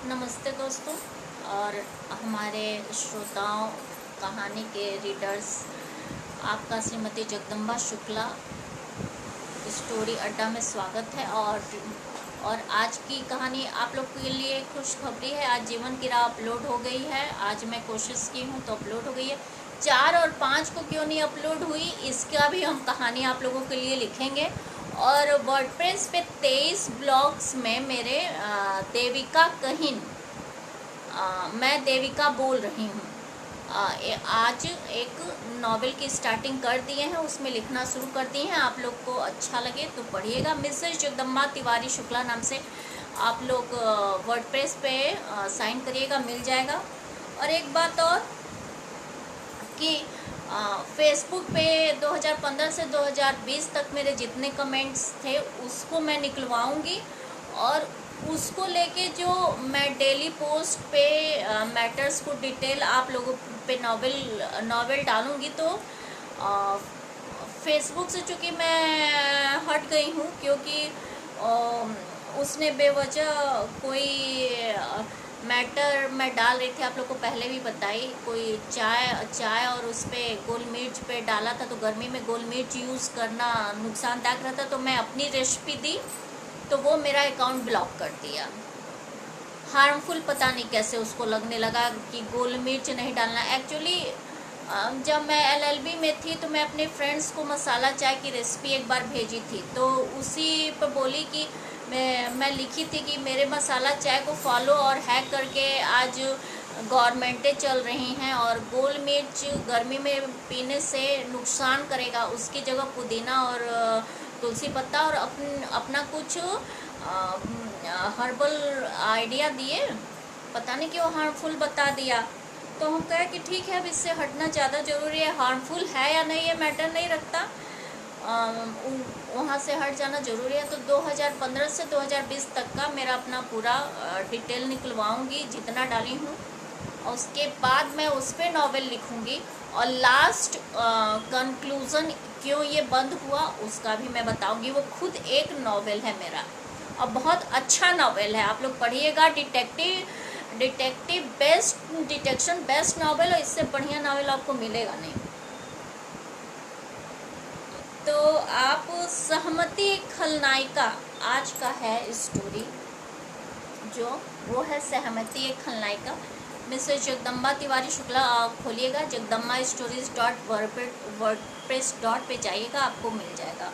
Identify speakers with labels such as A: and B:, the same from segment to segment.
A: नमस्ते दोस्तों और हमारे श्रोताओं, कहानी के रीडर्स, आपका श्रीमती जगदम्बा शुक्ला स्टोरी अड्डा में स्वागत है। और आज की कहानी आप लोग के लिए खुशखबरी है। आज जीवन की राह अपलोड हो गई है। आज मैं कोशिश की हूँ तो अपलोड हो गई है। 4 और 5 को क्यों नहीं अपलोड हुई, इसका भी हम कहानी आप लोगों के लिए लिखेंगे। और वर्डप्रेस पे 23 ब्लॉग्स में मेरे देविका कहिन, मैं देविका बोल रही हूँ, आज एक नॉवेल की स्टार्टिंग कर दिए हैं, उसमें लिखना शुरू कर दिए हैं। आप लोग को अच्छा लगे तो पढ़िएगा। मिसेस जगदम्बा तिवारी शुक्ला नाम से आप लोग वर्डप्रेस पे साइन करिएगा, मिल जाएगा। और एक बात और कि फेसबुक पे 2015 से 2020 तक मेरे जितने कमेंट्स थे उसको मैं निकलवाऊंगी, और उसको लेके जो मैं डेली पोस्ट पे मैटर्स को डिटेल आप लोगों पे नॉवेल डालूंगी। तो फेसबुक से चूँकि मैं हट गई हूँ, क्योंकि उसने बेवजह कोई मैटर मैं डाल रही थी, आप लोग को पहले भी बताई, कोई चाय और उस पर गोल मिर्च पे डाला था, तो गर्मी में गोल मिर्च यूज़ करना नुकसानदायक रहता, तो मैं अपनी रेसिपी दी तो वो मेरा अकाउंट ब्लॉक कर दिया। हार्मफुल पता नहीं कैसे उसको लगने लगा कि गोल मिर्च नहीं डालना। एक्चुअली जब मैं LLB में थी तो मैं अपने फ्रेंड्स को मसाला चाय की रेसिपी एक बार भेजी थी, तो उसी पर बोली कि मैं लिखी थी कि मेरे मसाला चाय को फॉलो और हैक करके आज गवर्नमेंटें चल रही हैं, और गोल मिर्च गर्मी में पीने से नुकसान करेगा, उसकी जगह पुदीना और तुलसी पत्ता और अपना कुछ हर्बल आइडिया दिए। पता नहीं क्यों हार्मफुल बता दिया। तो हम कहे कि ठीक है, अब इससे हटना ज़्यादा ज़रूरी है। हार्मफुल है या नहीं ये मैटर नहीं रखता, वहाँ से हट जाना ज़रूरी है। तो 2015 से 2020 तक का मेरा अपना पूरा डिटेल निकलवाऊँगी जितना डाली हूँ, और उसके बाद मैं उस पर नॉवेल लिखूँगी। और लास्ट कंक्लूज़न क्यों ये बंद हुआ उसका भी मैं बताऊँगी। वो खुद एक नॉवेल है मेरा, और बहुत अच्छा नॉवेल है, आप लोग पढ़िएगा। Detective best detection best novel, और इससे बढ़िया नॉवेल आपको मिलेगा नहीं। तो आप सहमति खलनायिका आज का है स्टोरी, जो वो है सहमति एक खलनायिका। मिसेस जगदम्बा तिवारी शुक्ला खोलिएगा, जगदम्बा stories.wordpress पे जाइएगा, आपको मिल जाएगा।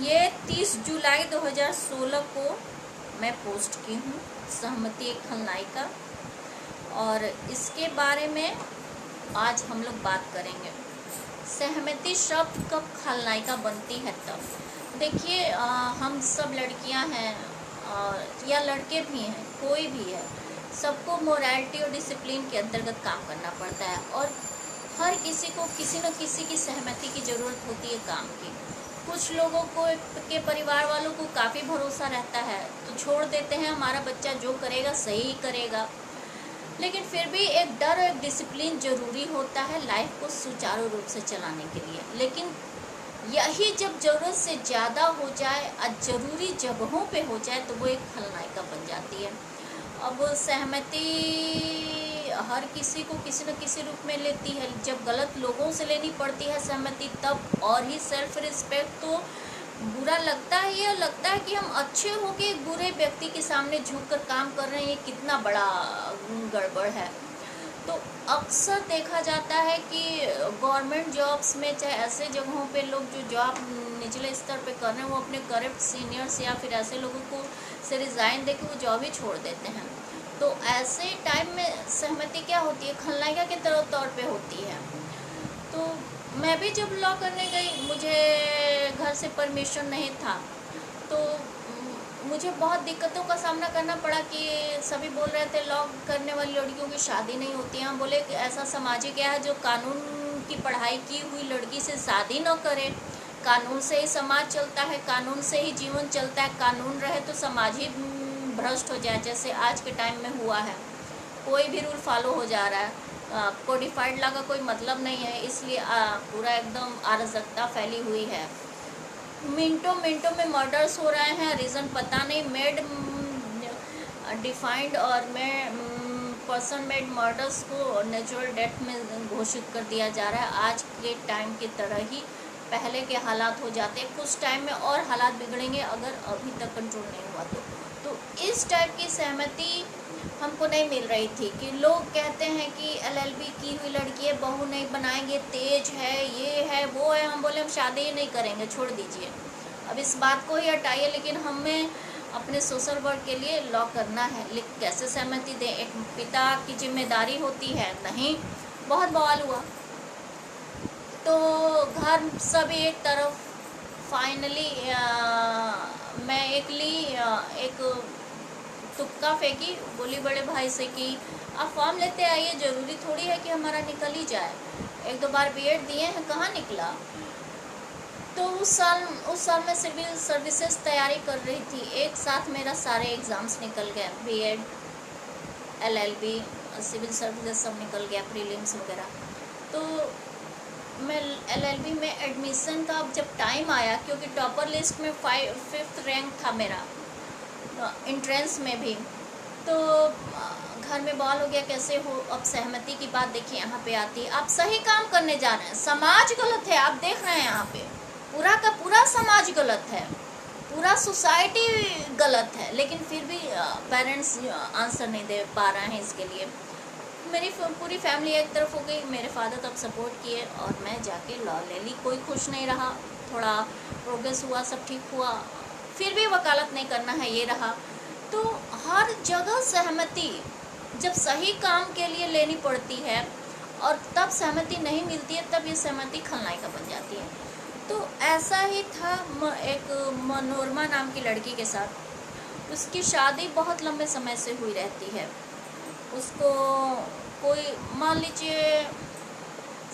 A: ये 30 जुलाई 2016 को मैं पोस्ट की हूँ, सहमति एक खलनायिका, और इसके बारे में आज हम लोग बात करेंगे। सहमति शब्द कब खलनायिका बनती है तब। देखिए, हम सब लड़कियां हैं या लड़के भी हैं, कोई भी है, सबको मोरालिटी और डिसिप्लिन के अंतर्गत काम करना पड़ता है, और हर किसी को किसी न किसी की सहमति की ज़रूरत होती है काम की। कुछ लोगों को के परिवार वालों को काफ़ी भरोसा रहता है, तो छोड़ देते हैं, हमारा बच्चा जो करेगा सही ही करेगा। लेकिन फिर भी एक डर और एक डिसिप्लिन ज़रूरी होता है लाइफ को सुचारू रूप से चलाने के लिए। लेकिन यही जब ज़रूरत से ज़्यादा हो जाए और ज़रूरी जगहों पे हो जाए तो वो एक खलनायिका बन जाती है। अब सहमति हर किसी को किसी न किसी रूप में लेती है। जब गलत लोगों से लेनी पड़ती है सहमति, तब और ही सेल्फ रिस्पेक्ट तो बुरा लगता है। ये लगता है कि हम अच्छे होके एक बुरे व्यक्ति के सामने झुककर काम कर रहे हैं, ये कितना बड़ा गड़बड़ है। तो अक्सर देखा जाता है कि गवर्नमेंट जॉब्स में, चाहे ऐसे जगहों पे, लोग जो जॉब निचले स्तर पे कर रहे हैं वो अपने करप्ट सीनियर्स या फिर ऐसे लोगों को से रिज़ाइन देके वो जॉब ही छोड़ देते हैं। तो ऐसे टाइम में सहमति क्या होती है, खलनायिका के तौर पे होती है। तो मैं भी जब लॉ करने गई, मुझे घर से परमिशन नहीं था, तो मुझे बहुत दिक्कतों का सामना करना पड़ा कि सभी बोल रहे थे लॉ करने वाली लड़कियों की शादी नहीं होती है। हम बोले कि ऐसा समाज क्या है जो कानून की पढ़ाई की हुई लड़की से शादी न करे। कानून से ही समाज चलता है, कानून से ही जीवन चलता है। कानून रहे तो समाज ही भ्रष्ट हो जाए, जैसे आज के टाइम में हुआ है। कोई भी रूल फॉलो हो जा रहा है, कोडिफाइड लॉ का कोई मतलब नहीं है, इसलिए पूरा एकदम अराजकता फैली हुई है। मिनटों में मर्डर्स हो रहे हैं, रीज़न पता नहीं। मेड डिफाइंड और मैं पर्सन मेड मर्डर्स को नेचुरल डेथ में घोषित कर दिया जा रहा है। आज के टाइम की तरह ही पहले के हालात हो जाते हैं, कुछ टाइम में और हालात बिगड़ेंगे अगर अभी तक कंट्रोल नहीं हुआ तो इस टाइप की सहमति हमको नहीं मिल रही थी कि लोग कहते हैं कि LLB की हुई लड़की है, बहू नहीं बनाएंगे, तेज है, ये है, वो है। हम बोले हम शादी ही नहीं करेंगे, छोड़ दीजिए, अब इस बात को ही हटाइए, लेकिन हमें अपने सोशल वर्क के लिए लॉ करना है। लेकिन कैसे सहमति दें, एक पिता की जिम्मेदारी होती है। नहीं, बहुत बवाल हुआ तो घर सब एक तरफ। फाइनली मैं एक तुक्का फेंकी, बोली बड़े भाई से कि आप फॉर्म लेते आइए, ज़रूरी थोड़ी है कि हमारा निकल ही जाए। 1-2 बार B.Ed दिए हैं, कहाँ निकला। तो उस साल मैं सिविल सर्विसेज तैयारी कर रही थी, एक साथ मेरा सारे एग्ज़ाम्स निकल गए, B.Ed, LLB, सिविल सर्विसेज सब निकल गया, प्रीलिम्स वगैरह। तो मैं LLB में एडमिशन का जब टाइम आया, क्योंकि टॉपर लिस्ट में 5th रैंक था मेरा इंट्रेंस में भी, तो घर में बवाल हो गया, कैसे हो। अब सहमति की बात देखिए यहाँ पे आती है। आप सही काम करने जा रहे हैं, समाज गलत है, आप देख रहे हैं यहाँ पे पूरा का पूरा समाज गलत है, पूरा सोसाइटी गलत है, लेकिन फिर भी पेरेंट्स आंसर नहीं दे पा रहे हैं इसके लिए। मेरी पूरी फैमिली एक तरफ हो गई, मेरे फादर तब सपोर्ट किए और मैं जाके लॉ ले ली। कोई खुश नहीं रहा, थोड़ा प्रोग्रेस हुआ, सब ठीक हुआ, फिर भी वकालत नहीं करना है, ये रहा। तो हर जगह सहमति जब सही काम के लिए लेनी पड़ती है और तब सहमति नहीं मिलती है, तब ये सहमति खलनायिका बन जाती है। तो ऐसा ही था एक मनोरमा नाम की लड़की के साथ। उसकी शादी बहुत लंबे समय से हुई रहती है। उसको कोई, मान लीजिए,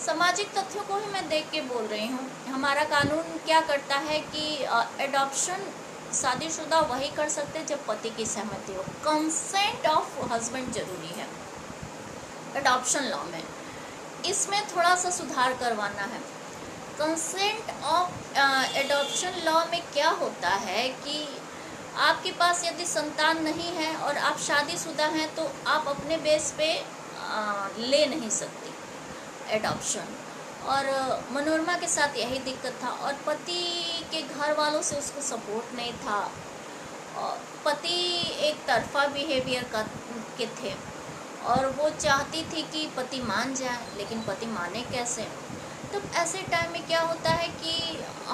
A: सामाजिक तथ्यों को ही मैं देख के बोल रही हूँ। हमारा कानून क्या करता है कि एडॉप्शन शादीशुदा वही कर सकते जब पति की सहमति हो। कंसेंट ऑफ हस्बैंड जरूरी है एडॉप्शन लॉ में, इसमें थोड़ा सा सुधार करवाना है। कंसेंट ऑफ एडॉप्शन लॉ में क्या होता है कि आपके पास यदि संतान नहीं है और आप शादीशुदा हैं तो आप अपने बेस पे ले नहीं सकती एडॉप्शन। और मनोरमा के साथ यही दिक्कत था, और पति के घर वालों से उसको सपोर्ट नहीं था, और पति एक तरफा बिहेवियर के थे, और वो चाहती थी कि पति मान जाए, लेकिन पति माने कैसे। तो ऐसे टाइम में क्या होता है कि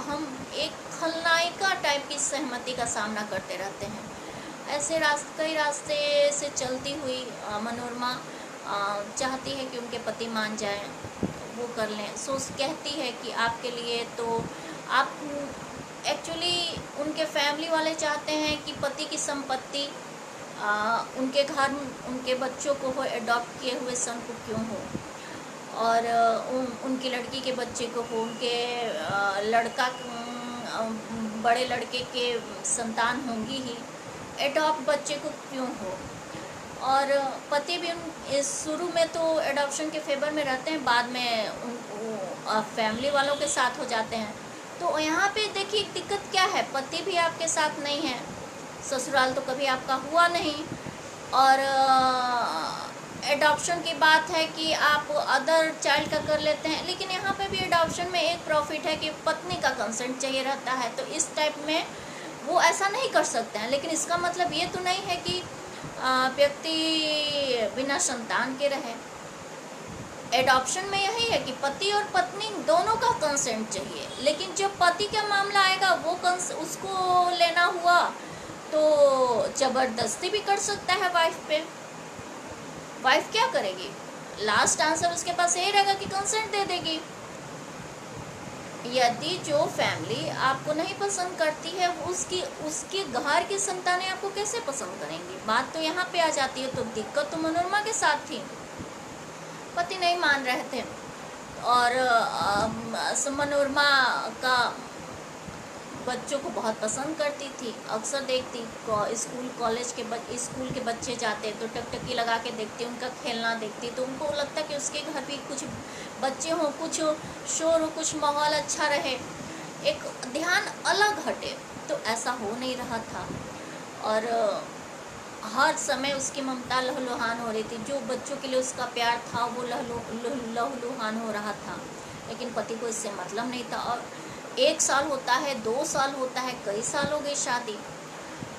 A: हम एक खलनायिका टाइप की सहमति का सामना करते रहते हैं। ऐसे कई रास्ते से चलती हुई मनोरमा चाहती है कि उनके पति मान जाएं, वो कर लें। कहती है कि आपके लिए तो आप एक्चुअली, उनके फैमिली वाले चाहते हैं कि पति की संपत्ति उनके घर उनके बच्चों को हो, एडॉप्ट किए हुए सन को क्यों हो, और उनकी लड़की के बच्चे को हो, उनके लड़का बड़े लड़के के संतान होंगी ही, एडॉप्ट बच्चे को क्यों हो। और पति भी शुरू में तो एडॉप्शन के फेवर में रहते हैं, बाद में फैमिली वालों के साथ हो जाते हैं। तो यहाँ पे देखिए दिक्कत क्या है, पति भी आपके साथ नहीं है, ससुराल तो कभी आपका हुआ नहीं, और एडॉप्शन की बात है कि आप अदर चाइल्ड का कर लेते हैं। लेकिन यहाँ पे भी एडॉप्शन में एक प्रॉफिट है कि पत्नी का कंसेंट चाहिए रहता है, तो इस टाइप में वो ऐसा नहीं कर सकते हैं। लेकिन इसका मतलब ये तो नहीं है कि व्यक्ति बिना संतान के रहे। एडॉप्शन में यही है कि पति और पत्नी दोनों का कंसेंट चाहिए, लेकिन जब पति का मामला आएगा, वो उसको लेना हुआ तो जबरदस्ती भी कर सकता है वाइफ पे। वाइफ क्या करेगी, लास्ट आंसर उसके पास यही रहेगा कि कंसेंट दे देगी। यदि जो फैमिली आपको नहीं पसंद करती है, उसके घर की संतानें आपको कैसे पसंद करेंगी। बात तो यहाँ पे आ जाती है। तो दिक्कत तो मनोरमा के साथ थी, पति नहीं मान रहे थे, और मनोरमा का बच्चों को बहुत पसंद करती थी। अक्सर देखती, स्कूल के बच्चे जाते तो टकटकी लगा के देखती, उनका खेलना देखती, तो उनको लगता कि उसके घर भी कुछ बच्चे हों, कुछ शोर हो, कुछ माहौल अच्छा रहे, एक ध्यान अलग हटे। तो ऐसा हो नहीं रहा था। और हर समय उसकी ममता लहूलुहान हो रही थी, जो बच्चों के लिए उसका प्यार था वो लहूलुहान हो रहा था, लेकिन पति को इससे मतलब नहीं था। और 1 साल होता है, 2 साल होता है, कई साल हो गई शादी।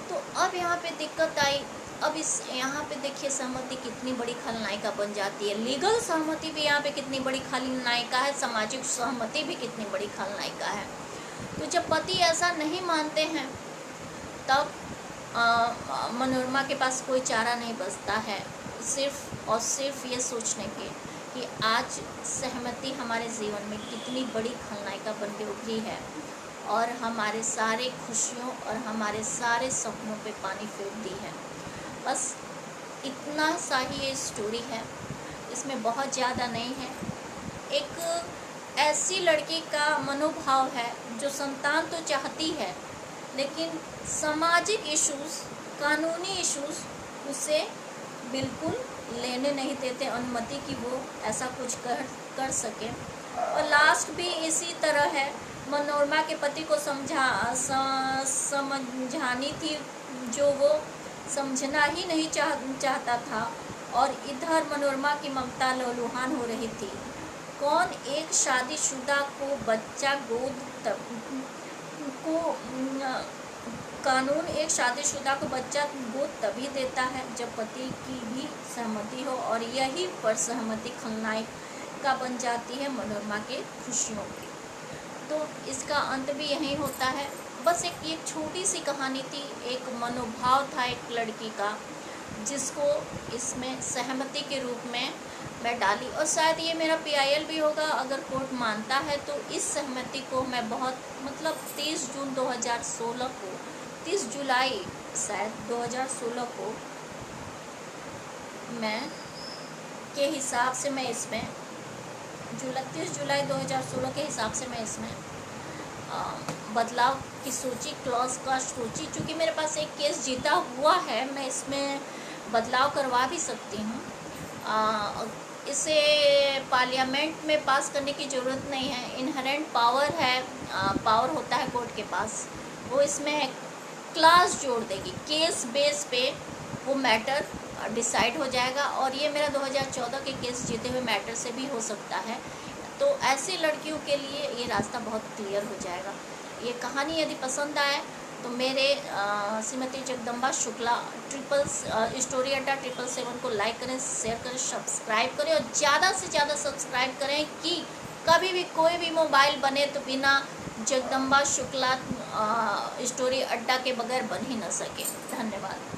A: तो अब यहाँ पे दिक्कत आई। अब इस यहाँ पे देखिए सहमति कितनी बड़ी खलनायिका बन जाती है। लीगल सहमति भी यहाँ पे कितनी बड़ी खलनायिका है, सामाजिक सहमति भी कितनी बड़ी खलनायिका है। तो जब पति ऐसा नहीं मानते हैं तब मनोरमा के पास कोई चारा नहीं बचता है, सिर्फ और सिर्फ ये सोचने के कि आज सहमति हमारे जीवन में कितनी बड़ी खलनायिका बन के उभरी है और हमारे सारे खुशियों और हमारे सारे सपनों पे पानी फेर दी है। बस इतना सा ही ये स्टोरी है, इसमें बहुत ज़्यादा नहीं है। एक ऐसी लड़की का मनोभाव है जो संतान तो चाहती है, लेकिन सामाजिक इश्यूज़, कानूनी इश्यूज़ उसे बिल्कुल लेने नहीं देते अनुमति कि वो ऐसा कुछ कर सके। और लास्ट भी इसी तरह है। मनोरमा के पति को समझानी थी, जो वो समझना ही नहीं चाहता था, और इधर मनोरमा की ममता लहूलुहान हो रही थी। कौन एक शादीशुदा को बच्चा कानून एक शादीशुदा को बच्चा गोद तभी देता है जब पति की भी सहमति हो, और यही पर सहमति खलनायिका बन जाती है मनोरमा के खुशियों की। तो इसका अंत भी यही होता है। बस एक छोटी सी कहानी थी, एक मनोभाव था एक लड़की का, जिसको इसमें सहमति के रूप में मैं डाली। और शायद ये मेरा PIL भी होगा, अगर कोर्ट मानता है तो इस सहमति को मैं बहुत 30 जून 2016 को, 30 जुलाई शायद 2016 को मैं के हिसाब से मैं इसमें 30 जुलाई 2016 के हिसाब से मैं इसमें बदलाव की सोची, क्लॉज का सोची। चूँकि मेरे पास एक केस जीता हुआ है, मैं इसमें बदलाव करवा भी सकती हूँ। इसे पार्लियामेंट में पास करने की ज़रूरत नहीं है, इनहेरेंट पावर है, पावर होता है कोर्ट के पास। वो इसमें क्लास जोड़ देगी, केस बेस पे वो मैटर डिसाइड हो जाएगा। और ये मेरा 2014 के केस जीते हुए मैटर से भी हो सकता है। तो ऐसी लड़कियों के लिए ये रास्ता बहुत क्लियर हो जाएगा। ये कहानी यदि पसंद आए तो मेरे श्रीमती जगदम्बा शुक्ला स्टोरी अड्डा 777 को लाइक करें, शेयर करें, सब्सक्राइब करें, और ज़्यादा से ज़्यादा सब्सक्राइब करें कि कभी भी कोई भी मोबाइल बने तो बिना जगदम्बा शुक्ला स्टोरी अड्डा के बगैर बन ही न सके। धन्यवाद।